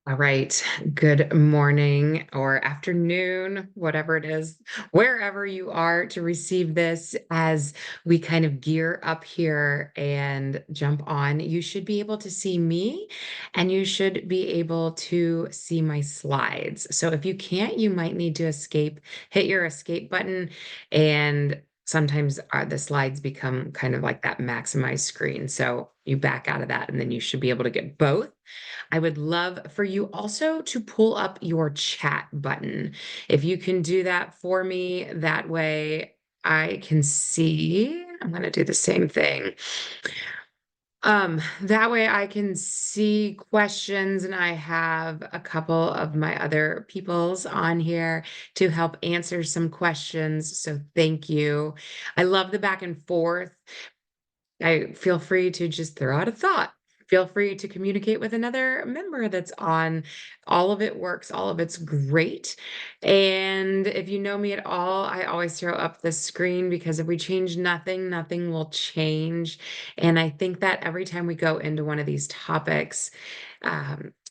All right. Good morning or afternoon, whatever it is, wherever you are to receive this as we kind of gear up here and jump on. You should be able to see me and you should be able to see my slides. So if you can't, you might need to hit your escape button. And sometimes the slides become kind of like that maximized screen. So you back out of that and then you should be able to get both. I would love for you also to pull up your chat button. If you can do that for me, that way I can see. I'm going to do the same thing. That way I can see questions, and I have a couple of my other peoples on here to help answer some questions. So thank you. I love the back and forth. I feel free to just throw out a thought. Feel free to communicate with another member that's on. All of it works, all of it's great. And if you know me at all, I always throw up the screen because if we change nothing, nothing will change. And I think that every time we go into one of these topics,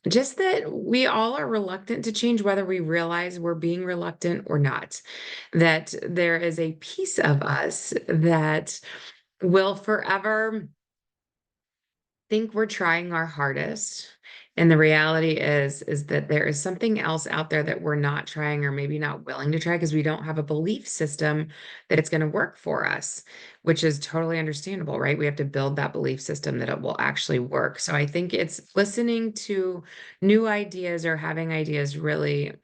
just that we all are reluctant to change, whether we realize we're being reluctant or not, that there is a piece of us that will forever think we're trying our hardest. And the reality is that there is something else out there that we're not trying or maybe not willing to try because we don't have a belief system that it's going to work for us, which is totally understandable, right? We have to build that belief system that it will actually work. So I think it's listening to new ideas or having ideas really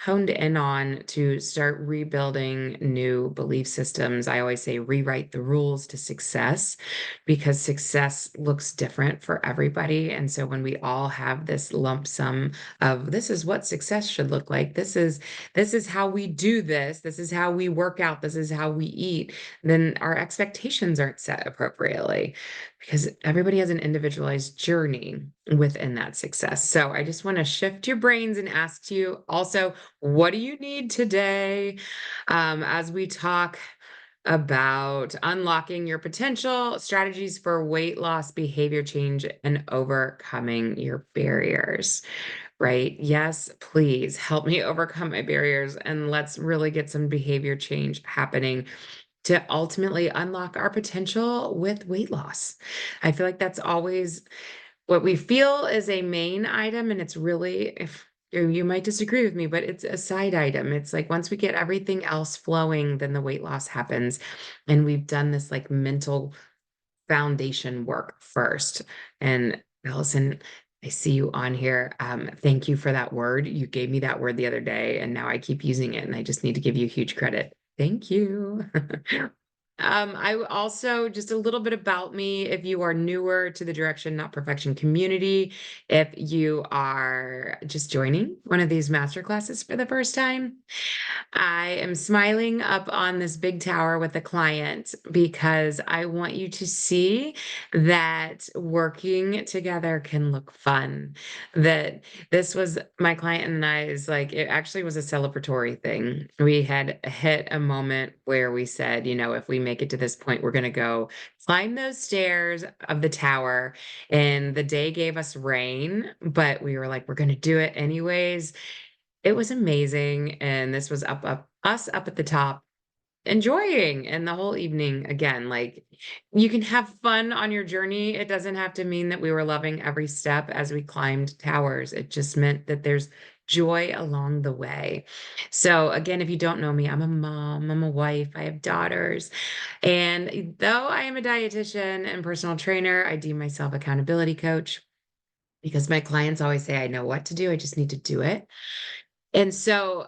honed in on to start rebuilding new belief systems. I always say rewrite the rules to success because success looks different for everybody. And so when we all have this lump sum of this is what success should look like, this is how we do this, this is how we work out, this is how we eat, then our expectations aren't set appropriately because everybody has an individualized journey within that success. So I just want to shift your brains and ask you also, what do you need today as we talk about unlocking your potential, strategies for weight loss, behavior change, and overcoming your barriers, right? Yes, please help me overcome my barriers and let's really get some behavior change happening to ultimately unlock our potential with weight loss. I feel like that's always what we feel is a main item, and it's really, if you might disagree with me, but it's a side item. It's like once we get everything else flowing, then the weight loss happens. And we've done this like mental foundation work first. And Allison, I see you on here. Thank you for that word. You gave me that word the other day, and now I keep using it, and I just need to give you huge credit. Thank you. I also just a little bit about me if you are newer to the Direction Not Perfection community, if you are just joining one of these master classes for the first time. I am smiling up on this big tower with a client because I want you to see that working together can look fun. That this was my client and I's like, it actually was a celebratory thing. We had hit a moment where we said, if we make it to this point, we're going to go climb those stairs of the tower. And the day gave us rain, but we were like, we're going to do it anyways. It was amazing, and this was us up at the top, enjoying, and the whole evening again, like, you can have fun on your journey. It doesn't have to mean that we were loving every step as we climbed towers. It just meant that there's joy along the way. So again, if you don't know me, I'm a mom, I'm a wife, I have daughters. And though I am a dietitian and personal trainer, I deem myself accountability coach because my clients always say, I know what to do, I just need to do it. And so,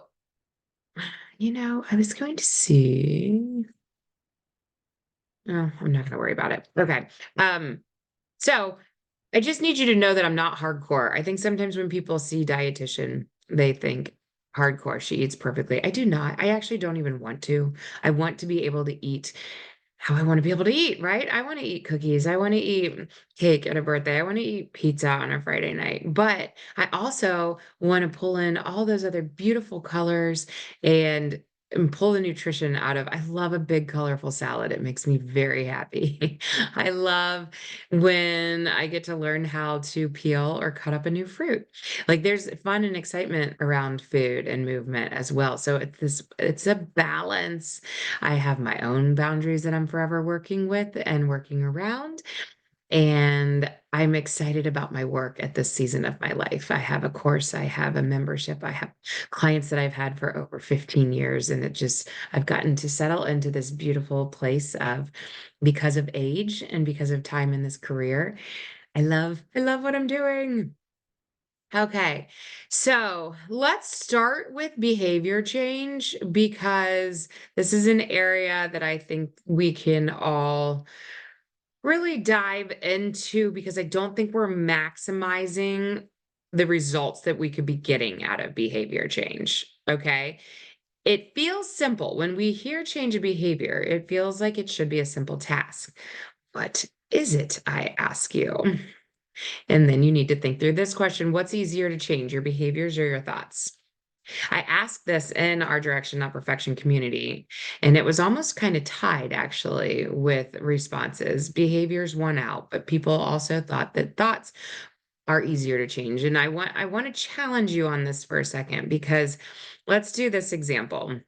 I was going to see. Oh, I'm not going to worry about it. Okay. So I just need you to know that I'm not hardcore. I think sometimes when people see dietitian, they think hardcore. She eats perfectly. I do not. I actually don't even want to. I want to be able to eat how I want to be able to eat, right? I want to eat cookies. I want to eat cake at a birthday. I want to eat pizza on a Friday night. But I also want to pull in all those other beautiful colors and and pull the nutrition out of. I love a big colorful salad. It makes me very happy. I love when I get to learn how to peel or cut up a new fruit. Like there's fun and excitement around food and movement as well. So it's a balance. I have my own boundaries that I'm forever working with and working around. And I'm excited about my work at this season of my life. I have a course, I have a membership, I have clients that I've had for over 15 years. And I've gotten to settle into this beautiful place of, because of age and because of time in this career. I love what I'm doing. Okay, so let's start with behavior change because this is an area that I think we can all really dive into because I don't think we're maximizing the results that we could be getting out of behavior change. Okay. It feels simple. When we hear change of behavior, it feels like it should be a simple task. But is it, I ask you? And then you need to think through this question. What's easier to change, your behaviors or your thoughts? I asked this in our Direction Not Perfection community, and it was almost kind of tied actually with responses. Behaviors won out, but people also thought that thoughts are easier to change. And I want to challenge you on this for a second because let's do this example.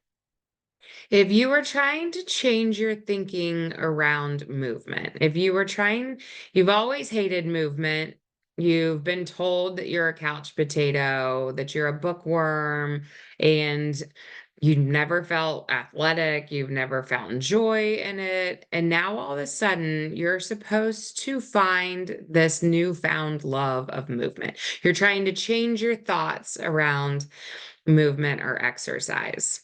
If you were trying to change your thinking around movement, if you were trying, you've always hated movement, you've been told that you're a couch potato, that you're a bookworm, and you never felt athletic, you've never found joy in it. And now all of a sudden, you're supposed to find this newfound love of movement. You're trying to change your thoughts around movement or exercise.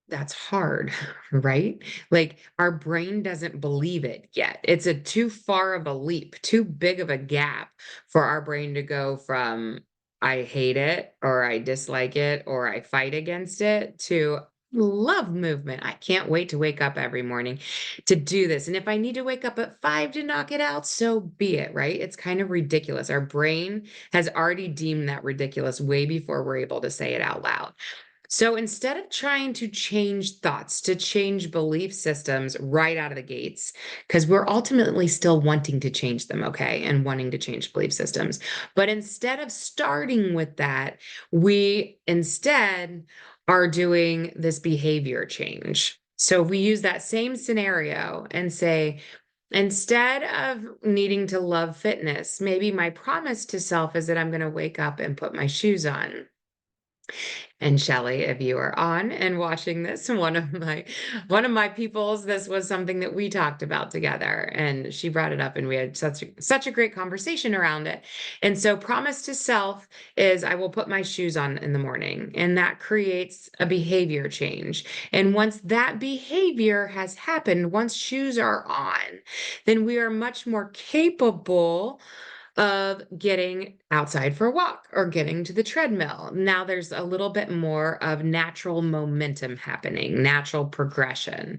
That's hard, right? Like our brain doesn't believe it yet. It's a too far of a leap, too big of a gap for our brain to go from I hate it or I dislike it or I fight against it to love movement. I can't wait to wake up every morning to do this. And if I need to wake up at 5 to knock it out, so be it, right? It's kind of ridiculous. Our brain has already deemed that ridiculous way before we're able to say it out loud. So instead of trying to change thoughts, to change belief systems right out of the gates, because we're ultimately still wanting to change them, okay, and wanting to change belief systems. But instead of starting with that, we instead are doing this behavior change. So if we use that same scenario and say, instead of needing to love fitness, maybe my promise to self is that I'm going to wake up and put my shoes on. And Shelly, if you are on and watching this, one of my peoples, this was something that we talked about together, and she brought it up, and we had such a great conversation around it. And so, promise to self is I will put my shoes on in the morning, and that creates a behavior change. And once that behavior has happened, once shoes are on, then we are much more capable of getting outside for a walk or getting to the treadmill. Now there's a little bit more of natural momentum happening, natural progression.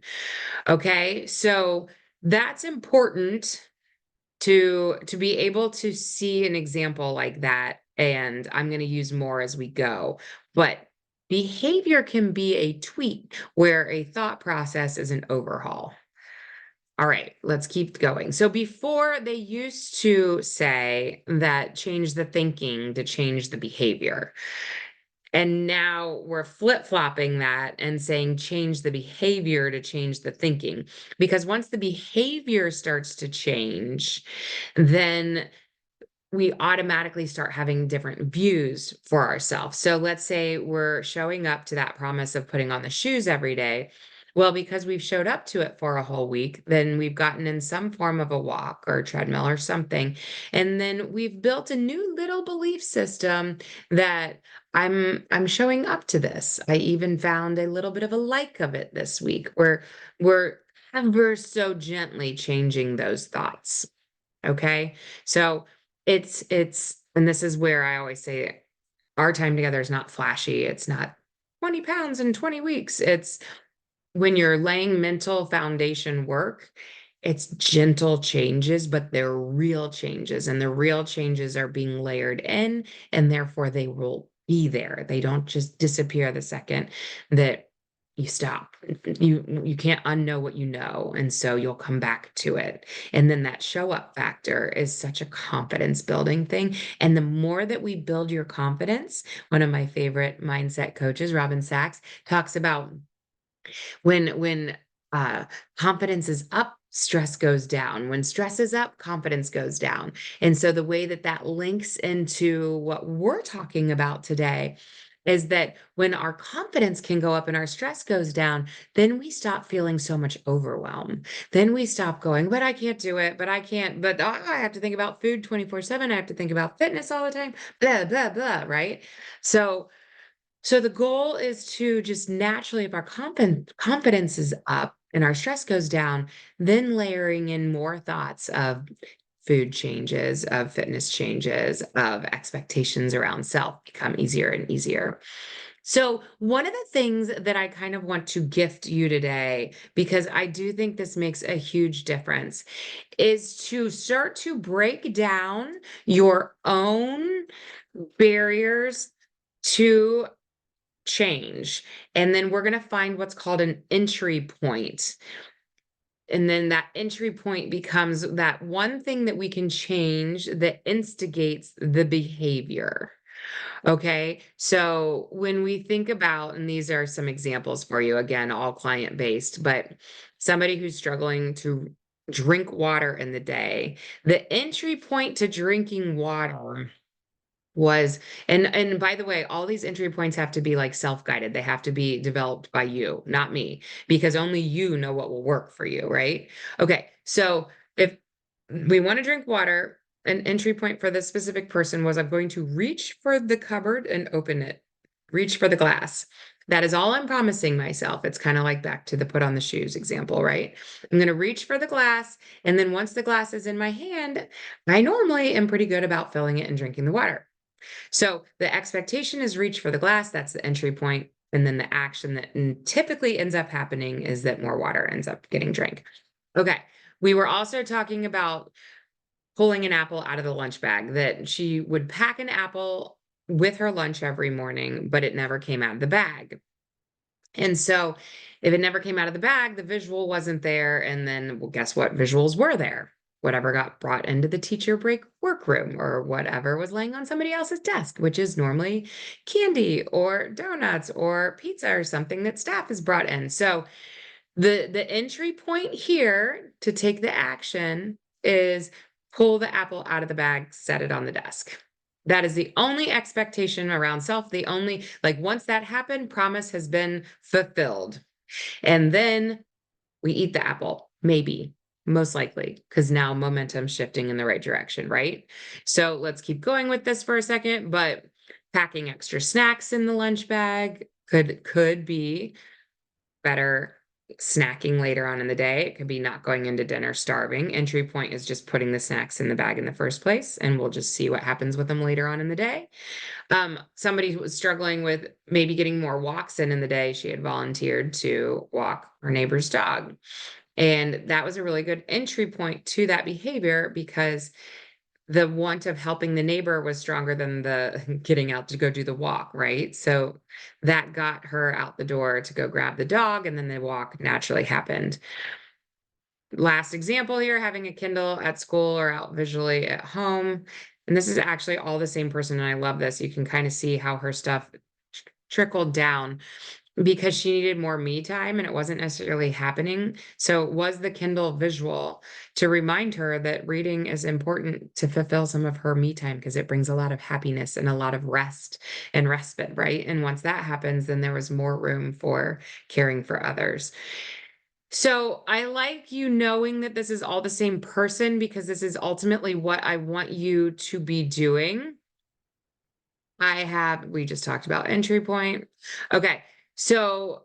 Okay? So that's important to be able to see an example like that, and I'm going to use more as we go. But behavior can be a tweak where a thought process is an overhaul. All right, let's keep going. So before they used to say that change the thinking to change the behavior. And now we're flip-flopping that and saying change the behavior to change the thinking. Because once the behavior starts to change, then we automatically start having different views for ourselves. So let's say we're showing up to that promise of putting on the shoes every day. Well, because we've showed up to it for a whole week, then we've gotten in some form of a walk or a treadmill or something. And then we've built a new little belief system that I'm showing up to this. I even found a little bit of a like of it this week where we're ever so gently changing those thoughts. Okay. So and this is where I always say our time together is not flashy. It's not 20 pounds in 20 weeks. It's when you're laying mental foundation work, it's gentle changes, but they're real changes. And the real changes are being layered in, and therefore they will be there. They don't just disappear the second that you stop. You can't unknow what you know, and so you'll come back to it. And then that show up factor is such a confidence building thing. And the more that we build your confidence, one of my favorite mindset coaches, Robin Sachs, talks about when confidence is up, stress goes down. When stress is up, confidence goes down. And so the way that that links into what we're talking about today is that when our confidence can go up and our stress goes down, then we stop feeling so much overwhelm. Then we stop going, but I can't do it, but I can't, but I have to think about food 24/7. I have to think about fitness all the time, blah, blah, blah, right? So the goal is to just naturally, if our confidence is up and our stress goes down, then layering in more thoughts of food changes, of fitness changes, of expectations around self become easier and easier. So, one of the things that I kind of want to gift you today, because I do think this makes a huge difference, is to start to break down your own barriers to change. And then we're going to find what's called an entry point. And then that entry point becomes that one thing that we can change that instigates the behavior. Okay. So when we think about, and these are some examples for you, again, all client based, but somebody who's struggling to drink water in the day, the entry point to drinking water was, and by the way, all these entry points have to be like self-guided. They have to be developed by you, not me, because only you know what will work for you, right? Okay, so if we want to drink water, an entry point for this specific person was, I'm going to reach for the cupboard and open it, reach for the glass. That is all I'm promising myself. It's kind of like back to the put on the shoes example, right? I'm going to reach for the glass, and then once the glass is in my hand, I normally am pretty good about filling it and drinking the water. So the expectation is reach for the glass. That's the entry point. And then the action that typically ends up happening is that more water ends up getting drank. Okay. We were also talking about pulling an apple out of the lunch bag, that she would pack an apple with her lunch every morning, but it never came out of the bag. And so if it never came out of the bag, the visual wasn't there. And then, well, guess what? Visuals were there. Whatever got brought into the teacher break workroom, or whatever was laying on somebody else's desk, which is normally candy or donuts or pizza or something that staff has brought in. So the entry point here to take the action is pull the apple out of the bag, set it on the desk. That is the only expectation around self. The only, like, once that happened, promise has been fulfilled. And then we eat the apple, maybe, most likely, because now momentum's shifting in the right direction, right? So let's keep going with this for a second. But packing extra snacks in the lunch bag could be better snacking later on in the day. It could be not going into dinner starving. Entry point is just putting the snacks in the bag in the first place, and we'll just see what happens with them later on in the day. Somebody who was struggling with maybe getting more walks in the day, she had volunteered to walk her neighbor's dog. And that was a really good entry point to that behavior, because the want of helping the neighbor was stronger than the getting out to go do the walk, right? So that got her out the door to go grab the dog, and then the walk naturally happened. Last example here, having a Kindle at school or out visually at home. And this is actually all the same person, and I love this. You can kind of see how her stuff trickled down, because she needed more me time and it wasn't necessarily happening. So it was the Kindle visual to remind her that reading is important to fulfill some of her me time, because it brings a lot of happiness and a lot of rest and respite, right? And once that happens, then there was more room for caring for others. So I like you knowing that this is all the same person, because this is ultimately what I want you to be doing. We just talked about entry point. Okay. So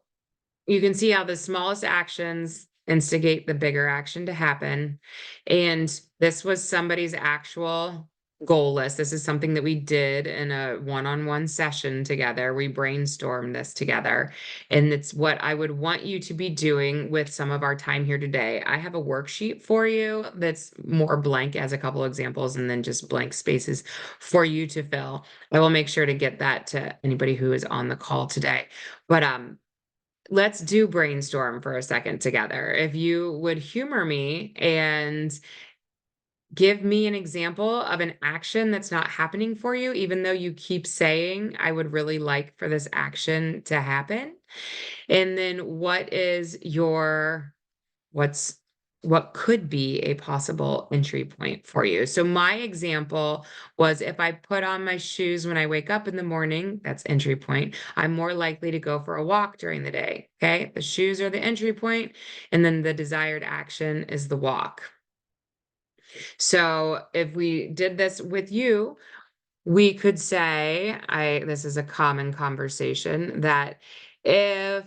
you can see how the smallest actions instigate the bigger action to happen. And this was somebody's actual goal list. This is something that we did in a one-on-one session together. We brainstormed this together, and it's what I would want you to be doing with some of our time here today. I have a worksheet for you that's more blank, as a couple examples, and then just blank spaces for you to fill. I will make sure to get that to anybody who is on the call today. But let's do brainstorm for a second together. If you would humor me and give me an example of an action that's not happening for you, even though you keep saying, I would really like for this action to happen. And then what's what could be a possible entry point for you. So my example was, if I put on my shoes when I wake up in the morning, that's entry point. I'm more likely to go for a walk during the day. Okay. The shoes are the entry point, and then the desired action is the walk. So if we did this with you, we could say, this is a common conversation, that if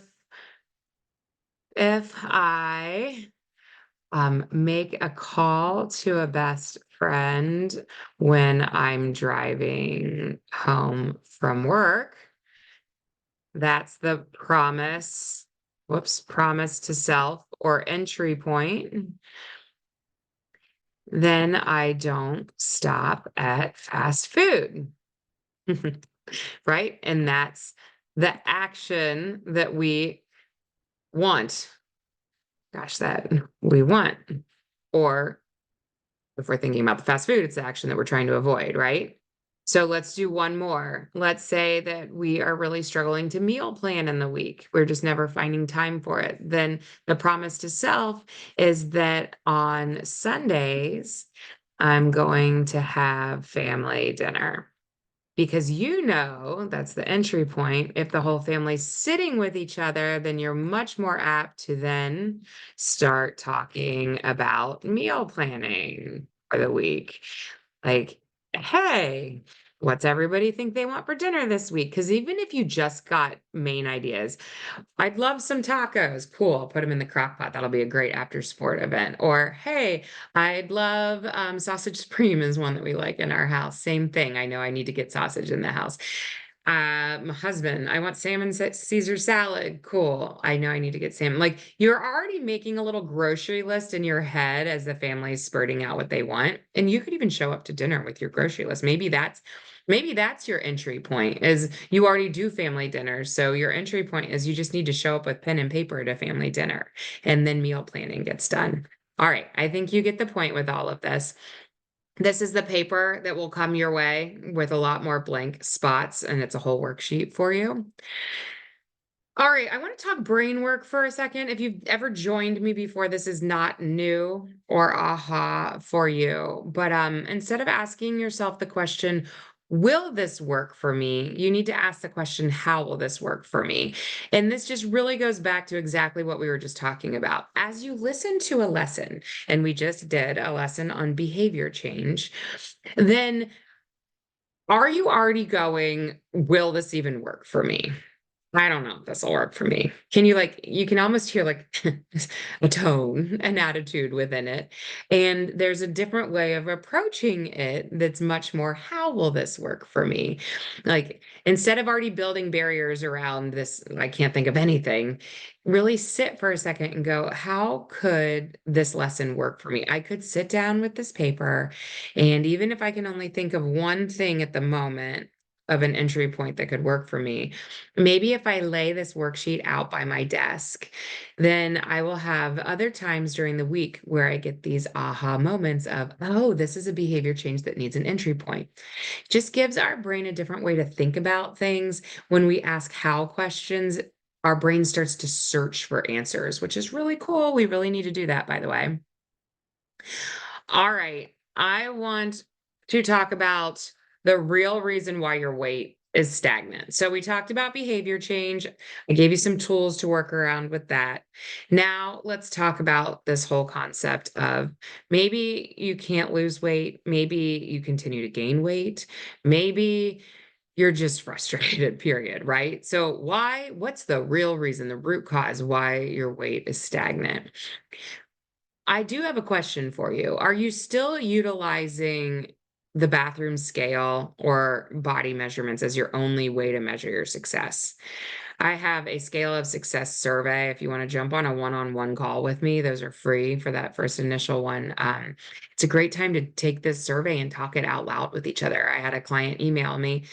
I make a call to a best friend when I'm driving home from work, that's the promise to self or entry point. Then I don't stop at fast food. Right? And that's the action that we want. Gosh, that we want. Or if we're thinking about the fast food, it's the action that we're trying to avoid, right? So let's do one more. Let's say that we are really struggling to meal plan in the week. We're just never finding time for it. Then the promise to self is that on Sundays, I'm going to have family dinner. Because that's the entry point. If the whole family's sitting with each other, then you're much more apt to then start talking about meal planning for the week. Like, hey, what's everybody think they want for dinner this week? Because even if you just got main ideas, I'd love some tacos. Cool. I'll put them in the crock pot. That'll be a great after sport event. Or, hey, I'd love sausage supreme is one that we like in our house. Same thing. I know I need to get sausage in the house. My husband, I want salmon Caesar salad. Cool. I know I need to get salmon. Like, you're already making a little grocery list in your head as the family's spurting out what they want. And you could even show up to dinner with your grocery list. Maybe that's your entry point, is you already do family dinners. So your entry point is you just need to show up with pen and paper at a family dinner, and then meal planning gets done. All right. I think you get the point with all of this. This is the paper that will come your way with a lot more blank spots, and it's a whole worksheet for you. All right, I want to talk brain work for a second. If you've ever joined me before, this is not new or aha for you. But instead of asking yourself the question, will this work for me? You need to ask the question, how will this work for me? And this just really goes back to exactly what we were just talking about. As you listen to a lesson, and we just did a lesson on behavior change, then are you already going, will this even work for me? I don't know if this will work for me. You can almost hear like a tone, an attitude within it. And there's a different way of approaching it that's much more, how will this work for me? Like, instead of already building barriers around this, I can't think of anything, really sit for a second and go, how could this lesson work for me? I could sit down with this paper, and even if I can only think of one thing at the moment, of an entry point that could work for me. Maybe if I lay this worksheet out by my desk, then I will have other times during the week where I get these aha moments of, oh, this is a behavior change that needs an entry point. Just gives our brain a different way to think about things. When we ask how questions, our brain starts to search for answers, which is really cool. We really need to do that, by the way. All right. I want to talk about the real reason why your weight is stagnant. So we talked about behavior change. I gave you some tools to work around with that. Now let's talk about this whole concept of, maybe you can't lose weight. Maybe you continue to gain weight. Maybe you're just frustrated, period, right? So what's the real reason, the root cause why your weight is stagnant? I do have a question for you. Are you still utilizing the bathroom scale or body measurements as your only way to measure your success. I have a scale of success survey. If you want to jump on a one-on-one call with me, those are free for that first initial one. It's a great time to take this survey and talk it out loud with each other. I had a client email me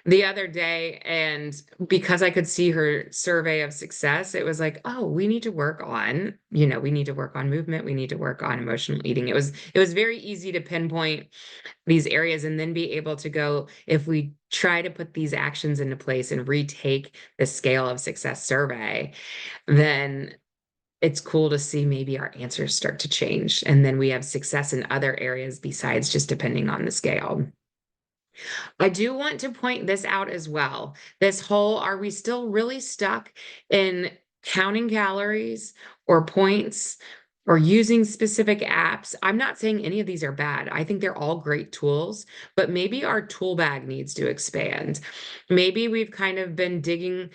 the other day, and because I could see her survey of success, it was like, oh, we need to work on, we need to work on movement, we need to work on emotional eating. It was very easy to pinpoint these areas and then be able to go, if we try to put these actions into place and retake the scale of success survey, then it's cool to see maybe our answers start to change. And then we have success in other areas besides just depending on the scale. I do want to point this out as well. This whole, are we still really stuck in counting calories or points or using specific apps? I'm not saying any of these are bad. I think they're all great tools, but maybe our tool bag needs to expand. Maybe we've kind of been digging.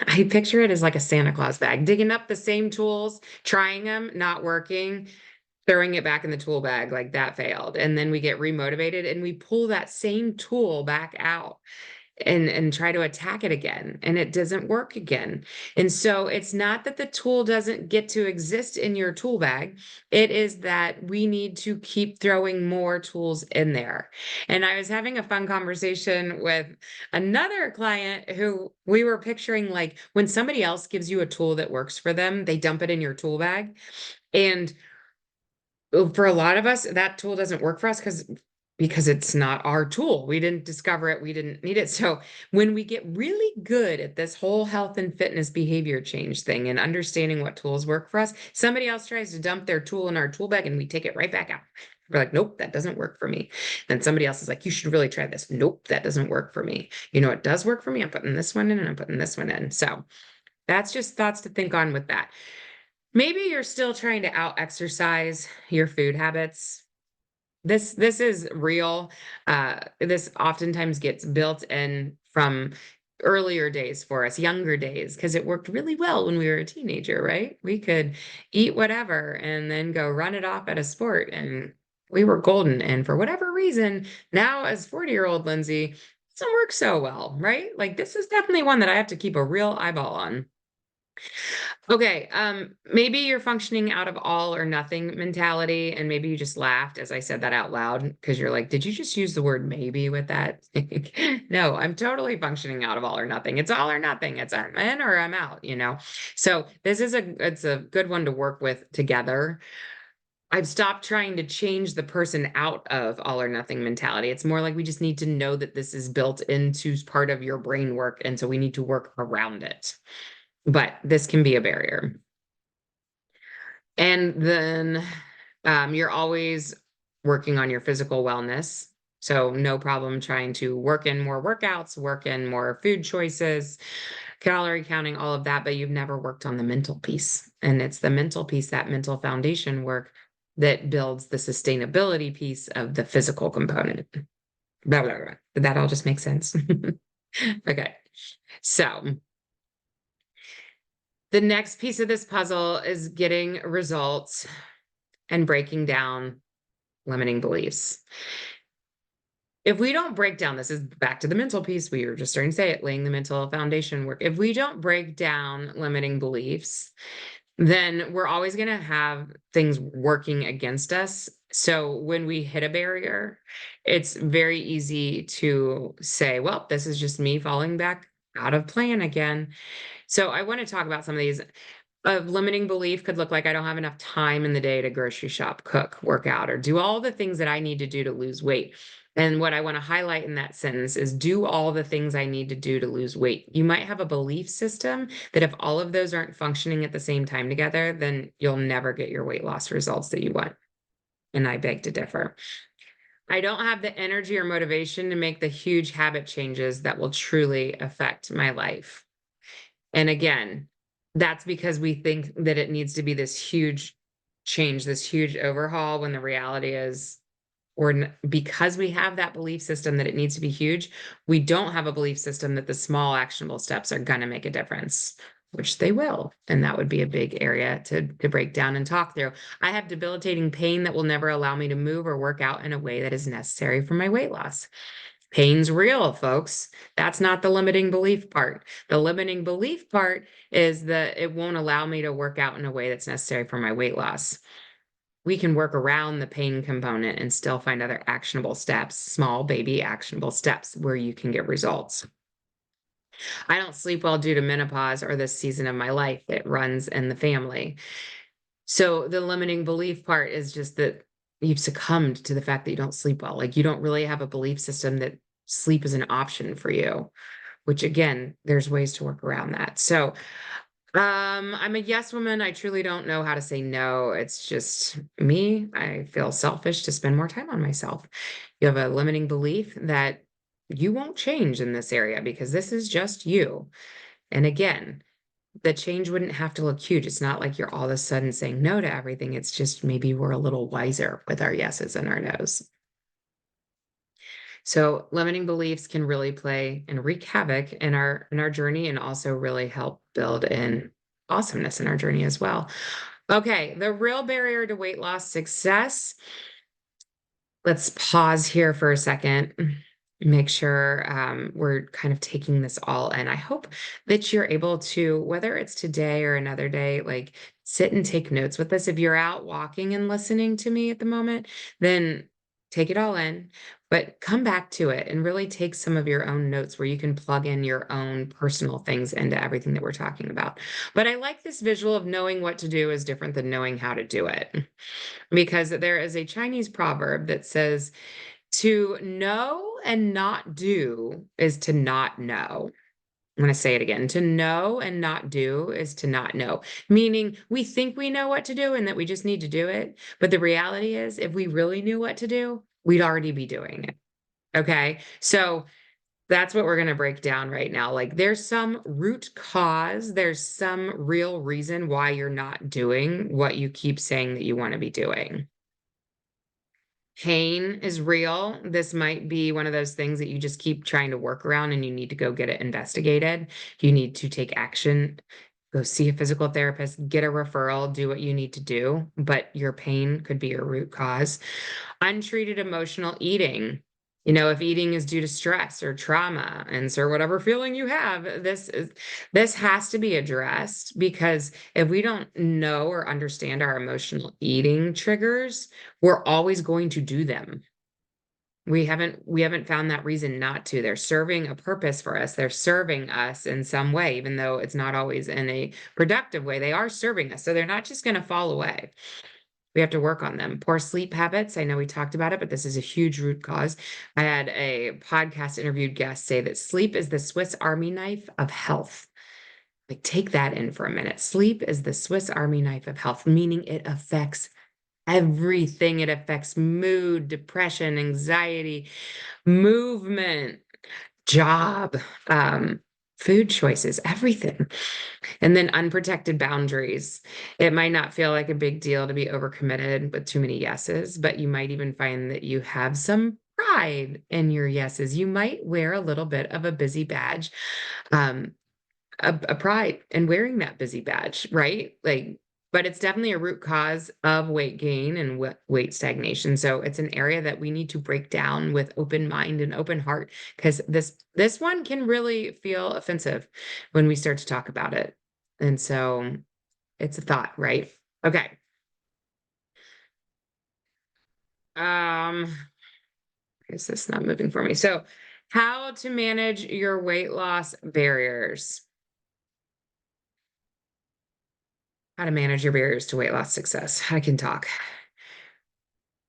I picture it as like a Santa Claus bag, digging up the same tools, trying them, not working, throwing it back in the tool bag, like that failed. And then we get remotivated and we pull that same tool back out and try to attack it again, and it doesn't work again. And so it's not that the tool doesn't get to exist in your tool bag, it is that we need to keep throwing more tools in there. And I was having a fun conversation with another client who we were picturing, like, when somebody else gives you a tool that works for them, they dump it in your tool bag. And for a lot of us, that tool doesn't work for us because it's not our tool. We didn't discover it. We didn't need it. So when we get really good at this whole health and fitness behavior change thing and understanding what tools work for us, somebody else tries to dump their tool in our tool bag and we take it right back out. We're like, nope, that doesn't work for me. Then somebody else is like, you should really try this. Nope, that doesn't work for me. You know, it does work for me. I'm putting this one in and I'm putting this one in. So that's just thoughts to think on with that. Maybe you're still trying to out exercise your food habits. This is real. This oftentimes gets built in from earlier days for us, younger days, because it worked really well when we were a teenager, right? We could eat whatever and then go run it off at a sport, and we were golden. And for whatever reason, now as 40-year-old Lindsay, it doesn't work so well, right? Like this is definitely one that I have to keep a real eyeball on. Okay, maybe you're functioning out of all or nothing mentality, and maybe you just laughed as I said that out loud because you're like, did you just use the word maybe with that? No, I'm totally functioning out of all or nothing. It's all or nothing. It's I'm in or I'm out, you know? So this is it's a good one to work with together. I've stopped trying to change the person out of all or nothing mentality. It's more like we just need to know that this is built into part of your brain work, and so we need to work around it. But this can be a barrier. And then you're always working on your physical wellness. So, no problem trying to work in more workouts, work in more food choices, calorie counting, all of that. But you've never worked on the mental piece. And it's the mental piece, that mental foundation work, that builds the sustainability piece of the physical component. Blah, blah, blah. Did that all just make sense? Okay. So, the next piece of this puzzle is getting results and breaking down limiting beliefs. If we don't break down, this is back to the mental piece. We were just starting to say it, laying the mental foundation work. If we don't break down limiting beliefs, then we're always going to have things working against us. So when we hit a barrier, it's very easy to say, well, this is just me falling back out of plan again. So I want to talk about some of these. A limiting belief could look like I don't have enough time in the day to grocery shop, cook, work out, or do all the things that I need to do to lose weight. And what I want to highlight in that sentence is do all the things I need to do to lose weight. You might have a belief system that if all of those aren't functioning at the same time together, then you'll never get your weight loss results that you want. And I beg to differ. I don't have the energy or motivation to make the huge habit changes that will truly affect my life. And again, that's because we think that it needs to be this huge change, this huge overhaul, when the reality is, or because we have that belief system that it needs to be huge, we don't have a belief system that the small actionable steps are going to make a difference. which they will. And that would be a big area to break down and talk through. I have debilitating pain that will never allow me to move or work out in a way that is necessary for my weight loss. Pain's real, folks. That's not the limiting belief part. The limiting belief part is that it won't allow me to work out in a way that's necessary for my weight loss. We can work around the pain component and still find other actionable steps, small baby actionable steps where you can get results. I don't sleep well due to menopause or this season of my life. It runs in the family. So the limiting belief part is just that you've succumbed to the fact that you don't sleep well. Like you don't really have a belief system that sleep is an option for you, which again, there's ways to work around that. So I'm a yes woman. I truly don't know how to say no. It's just me. I feel selfish to spend more time on myself. You have a limiting belief that you won't change in this area because this is just you. And again, the change wouldn't have to look huge. It's not like you're all of a sudden saying no to everything. It's just maybe we're a little wiser with our yeses and our nos. So limiting beliefs can really play and wreak havoc in our journey and also really help build in awesomeness in our journey as well. Okay, the real barrier to weight loss success. Let's pause here for a second. Make sure we're kind of taking this all in. I hope that you're able to, whether it's today or another day, like sit and take notes with this. If you're out walking and listening to me at the moment, then take it all in, but come back to it and really take some of your own notes where you can plug in your own personal things into everything that we're talking about. But I like this visual of knowing what to do is different than knowing how to do it, because there is a Chinese proverb that says, to know and not do is to not know. I'm going to say it again. To know and not do is to not know, meaning we think we know what to do and that we just need to do it. But the reality is, if we really knew what to do, we'd already be doing it. Okay. So that's what we're going to break down right now. Like there's some root cause, there's some real reason why you're not doing what you keep saying that you want to be doing. Pain is real. This might be one of those things that you just keep trying to work around and you need to go get it investigated. You need to take action, go see a physical therapist, get a referral, do what you need to do. But your pain could be your root cause. Untreated emotional eating. If eating is due to stress or trauma, and so whatever feeling you have, this has to be addressed because if we don't know or understand our emotional eating triggers, we're always going to do them. We haven't found that reason not to. They're serving a purpose for us. They're serving us in some way, even though it's not always in a productive way. They are serving us. So they're not just going to fall away. We have to work on them. Poor sleep habits. I know we talked about it, but this is a huge root cause. I had a podcast interviewed guest say that sleep is the Swiss Army knife of health. Like, take that in for a minute. Sleep is the Swiss Army knife of health, meaning it affects everything. It affects mood, depression, anxiety, movement, job, food choices, everything. And then unprotected boundaries. It might not feel like a big deal to be overcommitted with too many yeses, but you might even find that you have some pride in your yeses. You might wear a little bit of a busy badge, um, a pride in wearing that busy badge, right? Like, but it's definitely a root cause of weight gain and weight stagnation. So it's an area that we need to break down with open mind and open heart because this one can really feel offensive when we start to talk about it. And so it's a thought, right? Okay. Um, is this not moving for me? So how to manage your weight loss barriers. How to manage your barriers to weight loss success. I can talk.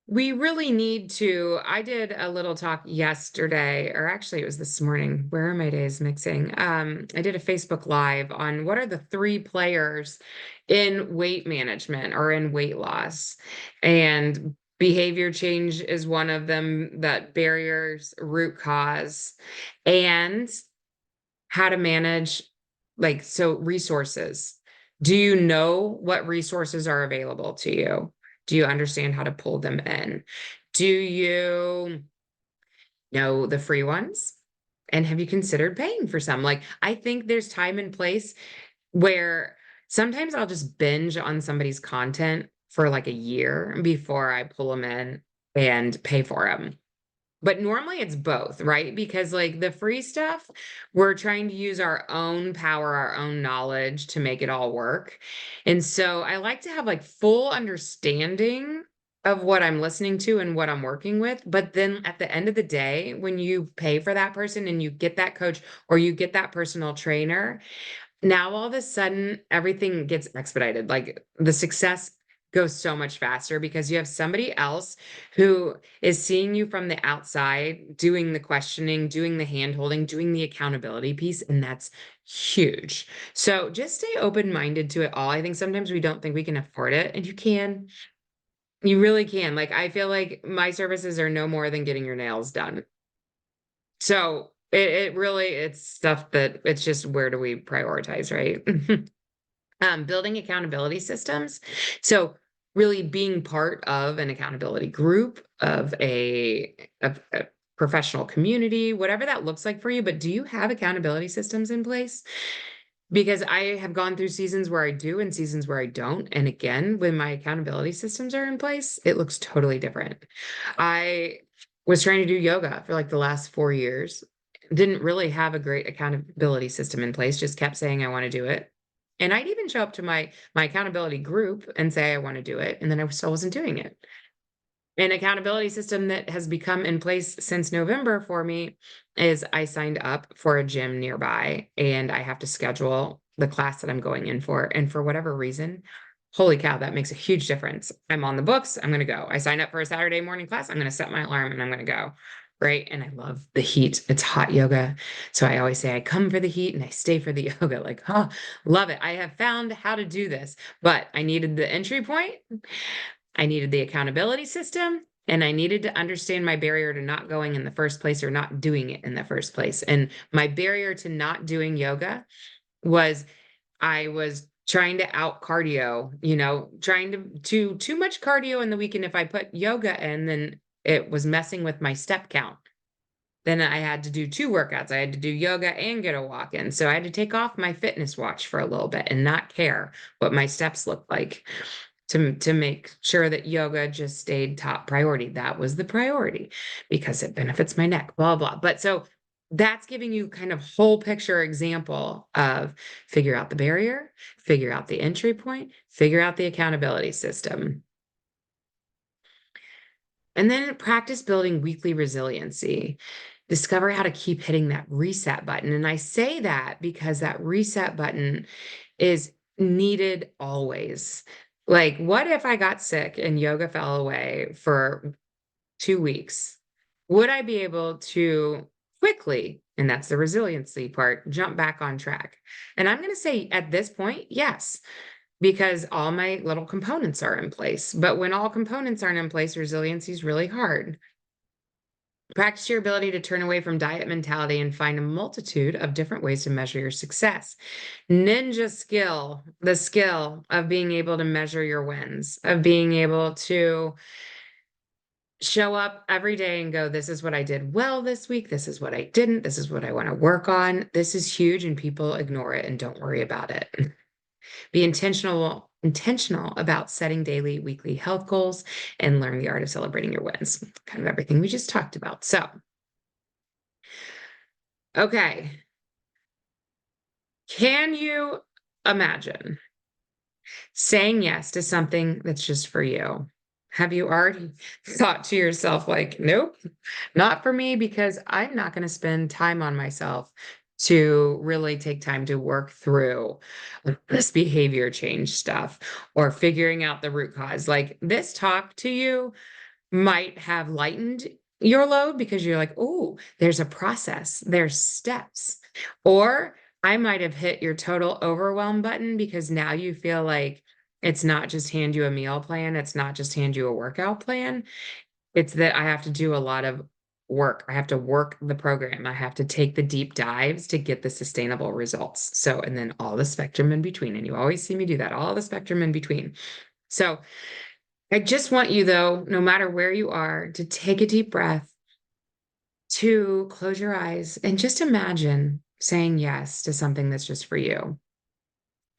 We really need to. I did a little talk yesterday, or actually it was this morning. Where are my days mixing? I did a Facebook Live on what are the three players in weight management or in weight loss. And behavior change is one of them, that barriers, root cause, and how to manage, like, so resources. Do you know what resources are available to you? Do you understand how to pull them in? Do you know the free ones? And have you considered paying for some? Like, I think there's time and place. where sometimes I'll just binge on somebody's content for like a year before I pull them in and pay for them. But normally it's both, right? Because like the free stuff, we're trying to use our own power, our own knowledge to make it all work. And so I like to have like full understanding of what I'm listening to and what I'm working with. But then at the end of the day, when you pay for that person and you get that coach or you get that personal trainer, now all of a sudden everything gets expedited. Like the success goes so much faster because you have somebody else who is seeing you from the outside, doing the questioning, doing the hand holding, doing the accountability piece. And that's huge. So just stay open minded to it all. I think sometimes we don't think we can afford it, and you can. You really can. Like, I feel like my services are no more than getting your nails done. So it really, it's stuff that it's just where do we prioritize, right? Building accountability systems. So really being part of an accountability group of a professional community, whatever that looks like for you. But do you have accountability systems in place? Because I have gone through seasons where I do and seasons where I don't. And again, when my accountability systems are in place, it looks totally different. I was trying to do yoga for like the last 4 years. Didn't really have a great accountability system in place, just kept saying I want to do it. And I'd even show up to my accountability group and say I want to do it, and then I still wasn't doing it. An accountability system that has become in place since November for me is I signed up for a gym nearby and I have to schedule the class that I'm going in for. And for whatever reason, holy cow, that makes a huge difference. I'm on the books, I'm going to go. I signed up for a Saturday morning class, I'm going to set my alarm and I'm going to go. Right. And I love the heat. It's hot yoga. So I always say I come for the heat and I stay for the yoga. Like, oh, love it. I have found how to do this, but I needed the entry point. I needed the accountability system, and I needed to understand my barrier to not going in the first place or not doing it in the first place. And my barrier to not doing yoga was I was trying to out cardio, trying to do too much cardio in the weekend. If I put yoga in, then it was messing with my step count. Then I had to do two workouts. I had to do yoga and get a walk in. So I had to take off my fitness watch for a little bit and not care what my steps looked like to make sure that yoga just stayed top priority. That was the priority because it benefits my neck, blah, blah. But so that's giving you kind of whole picture example of figure out the barrier, figure out the entry point, figure out the accountability system. And then practice building weekly resiliency. Discover how to keep hitting that reset button. And I say that because that reset button is needed always. Like, what if I got sick and yoga fell away for 2 weeks? Would I be able to quickly, and that's the resiliency part, jump back on track? And I'm going to say at this point, yes, because all my little components are in place. But when all components aren't in place, resiliency is really hard. Practice your ability to turn away from diet mentality and find a multitude of different ways to measure your success. Ninja skill, the skill of being able to measure your wins, of being able to show up every day and go, this is what I did well this week. This is what I didn't. This is what I want to work on. This is huge, and people ignore it and don't worry about it. Be intentional about setting daily, weekly health goals and learn the art of celebrating your wins. Kind of everything we just talked about. So, okay. Can you imagine saying yes to something that's just for you? Have you already thought to yourself, like, nope, not for me, because I'm not going to spend time on myself to really take time to work through this behavior change stuff or figuring out the root cause? Like, this talk to you might have lightened your load because you're like, oh, there's a process, there's steps. Or I might have hit your total overwhelm button because now you feel like it's not just hand you a meal plan, it's not just hand you a workout plan. It's that I have to do a lot of work. I have to work the program. I have to take the deep dives to get the sustainable results. So, and then all the spectrum in between. And you always see me do that, all the spectrum in between. So, I just want you, though, no matter where you are, to take a deep breath, to close your eyes and just imagine saying yes to something that's just for you.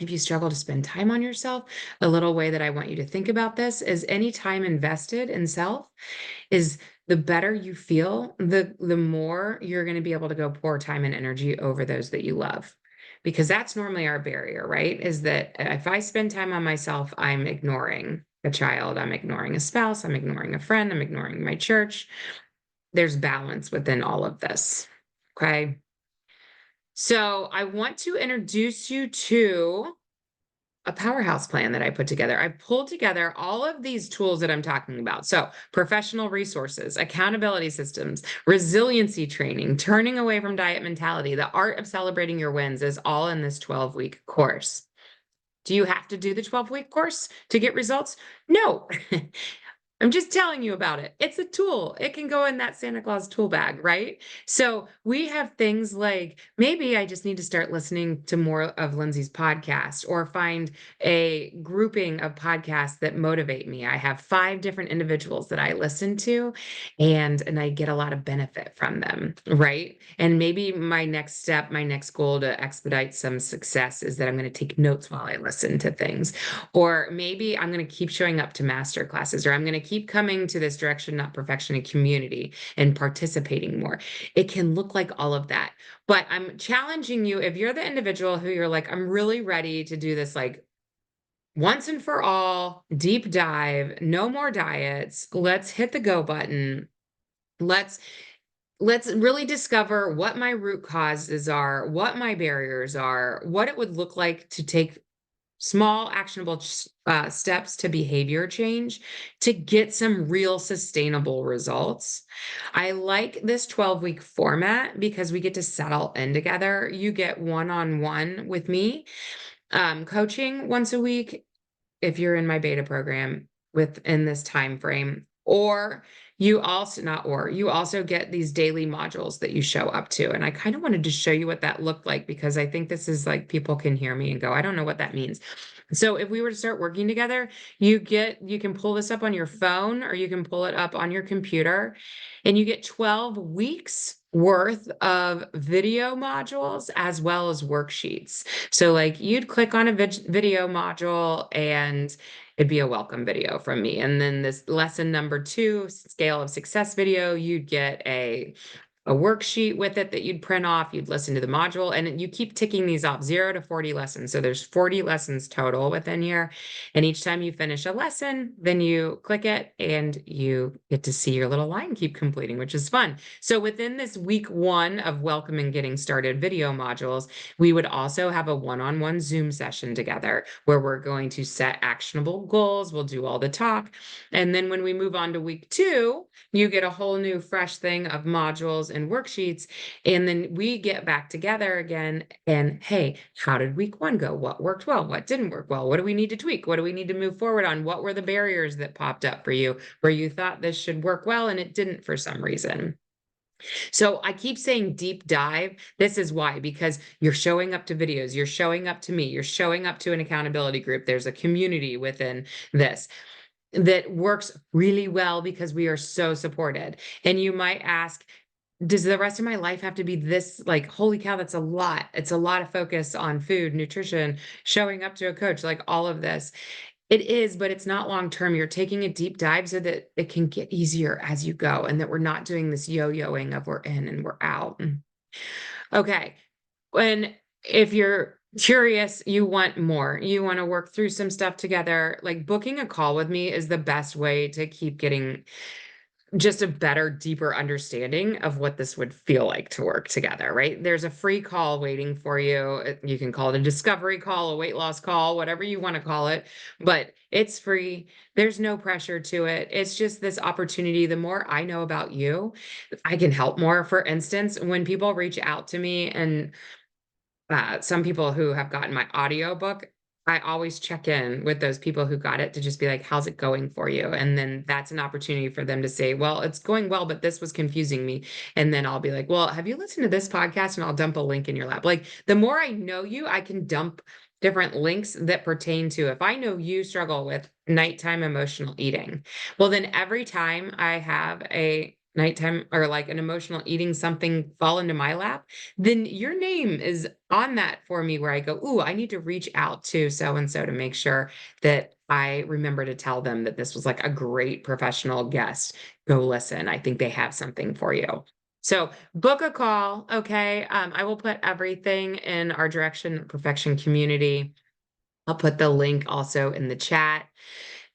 if you struggle to spend time on yourself, a little way that I want you to think about this is any time invested in self is the better you feel, the more you're going to be able to go pour time and energy over those that you love. Because that's normally our barrier, right? Is that if I spend time on myself, I'm ignoring a child, I'm ignoring a spouse, I'm ignoring a friend, I'm ignoring my church. There's balance within all of this. Okay. So I want to introduce you to a powerhouse plan that I put together. I pulled together all of these tools that I'm talking about. So, professional resources, accountability systems, resiliency training, turning away from diet mentality, the art of celebrating your wins is all in this 12-week course. Do you have to do the 12-week course to get results? No. I'm just telling you about it. It's a tool. It can go in that Santa Claus tool bag, right? So we have things like maybe I just need to start listening to more of Lindsay's podcast or find a grouping of podcasts that motivate me. I have 5 different individuals that I listen to and I get a lot of benefit from them, right? And maybe my next step, my next goal to expedite some success is that I'm going to take notes while I listen to things. Or maybe I'm going to keep showing up to master classes, or I'm going to keep coming to this direction, not perfection and community and participating more. It can look like all of that. But I'm challenging you if you're the individual who you're like, I'm really ready to do this, like once and for all, deep dive, no more diets. Let's hit the go button. Let's let's really discover what my root causes are, what my barriers are, what it would look like to take small actionable steps to behavior change to get some real sustainable results. I like this 12-week format because we get to settle in together. You get one-on-one with me, coaching once a week if you're in my beta program within this time frame, or you also not or you also get these daily modules that you show up to. And I kind of wanted to show you what that looked like because I think this is like people can hear me and go, I don't know what that means. So if we were to start working together, you can pull this up on your phone or you can pull it up on your computer and you get 12 weeks worth of video modules as well as worksheets. So like you'd click on a video module and it'd be a welcome video from me. And then this lesson number 2, scale of success video, you'd get a worksheet with it that you'd print off, you'd listen to the module, and you keep ticking these off 0 to 40 lessons. So there's 40 lessons total within here. And each time you finish a lesson, then you click it and you get to see your little line keep completing, which is fun. So within this week 1 of welcome and getting started video modules, we would also have a one-on-one Zoom session together where we're going to set actionable goals. We'll do all the talk. And then when we move on to week 2, you get a whole new fresh thing of modules and worksheets. And then we get back together again and hey, how did week 1 go? What worked well? What didn't work well? What do we need to tweak? What do we need to move forward on? What were the barriers that popped up for you where you thought this should work well and it didn't for some reason? So I keep saying deep dive. This is why, because you're showing up to videos, you're showing up to me, you're showing up to an accountability group. There's a community within this that works really well because we are so supported. And you might ask, does the rest of my life have to be this? Like, holy cow, that's a lot. It's a lot of focus on food, nutrition, showing up to a coach, like all of this. It is, but it's not long term. You're taking a deep dive so that it can get easier as you go and that we're not doing this yo-yoing of we're in and we're out. Okay. When if you're curious, you want more, you want to work through some stuff together, like booking a call with me is the best way to keep getting just a better, deeper understanding of what this would feel like to work together, right? There's a free call waiting for you. You can call it a discovery call, a weight loss call, whatever you want to call it, but it's free. There's no pressure to it. It's just this opportunity. The more I know about you, I can help more. For instance, when people reach out to me and some people who have gotten my audiobook, I always check in with those people who got it to just be like, how's it going for you? And then that's an opportunity for them to say, well, it's going well, but this was confusing me. And then I'll be like, well, have you listened to this podcast? And I'll dump a link in your lap. Like the more I know you, I can dump different links that pertain to if I know you struggle with nighttime emotional eating. Well, then every time I have a nighttime or like an emotional eating something fall into my lap, then your name is on that for me where I go, "Ooh, I need to reach out to so and so to make sure that I remember to tell them that this was like a great professional guest. Go listen. I think they have something for you." So book a call. Okay. I will put everything in our Direction Perfection community. I'll put the link also in the chat.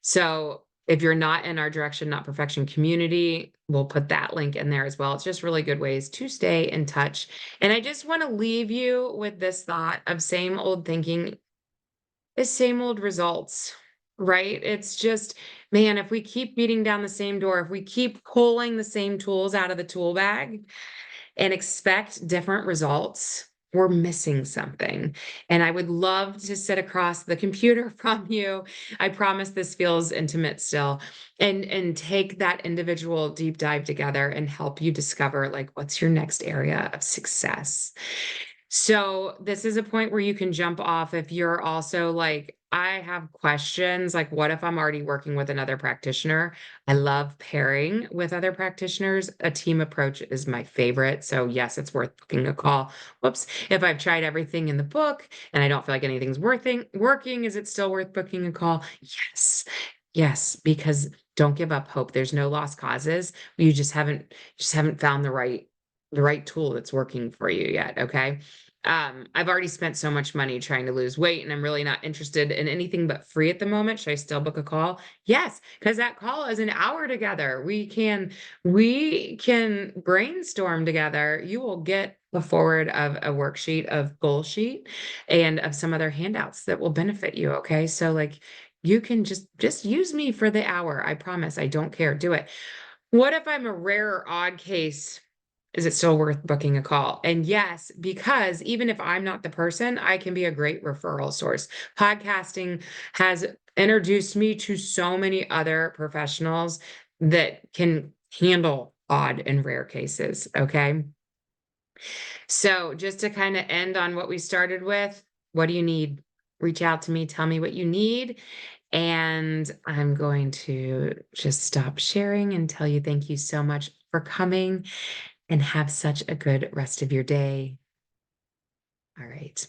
So if you're not in our Direction Not Perfection community, we'll put that link in there as well. It's just really good ways to stay in touch. And I just want to leave you with this thought of same old thinking is same old results, right? It's just, man, if we keep beating down the same door, if we keep pulling the same tools out of the tool bag, and expect different results, we're missing something. And I would love to sit across the computer from you. I promise this feels intimate still. And take that individual deep dive together and help you discover like what's your next area of success. So this is a point where you can jump off if you're also like, I have questions. Like, what if I'm already working with another practitioner? I love pairing with other practitioners. A team approach is my favorite. So, yes, it's worth booking a call. Whoops. If I've tried everything in the book and I don't feel like anything's working, is it still worth booking a call? Yes. Yes, because don't give up hope. There's no lost causes. You just haven't found the right tool that's working for you yet. Okay. I've already spent so much money trying to lose weight and I'm really not interested in anything but free at the moment. Should I still book a call? Yes, because that call is an hour together. We can brainstorm together. You will get the forward of a worksheet of goal sheet and of some other handouts that will benefit you. Okay. So like you can just use me for the hour. I promise. I don't care. Do it. What if I'm a rare or odd case? Is it still worth booking a call? And yes, because even if I'm not the person, I can be a great referral source. Podcasting has introduced me to so many other professionals that can handle odd and rare cases. Okay. So just to kind of end on what we started with, what do you need? Reach out to me, tell me what you need. And I'm going to just stop sharing and tell you thank you so much for coming and have such a good rest of your day. All right.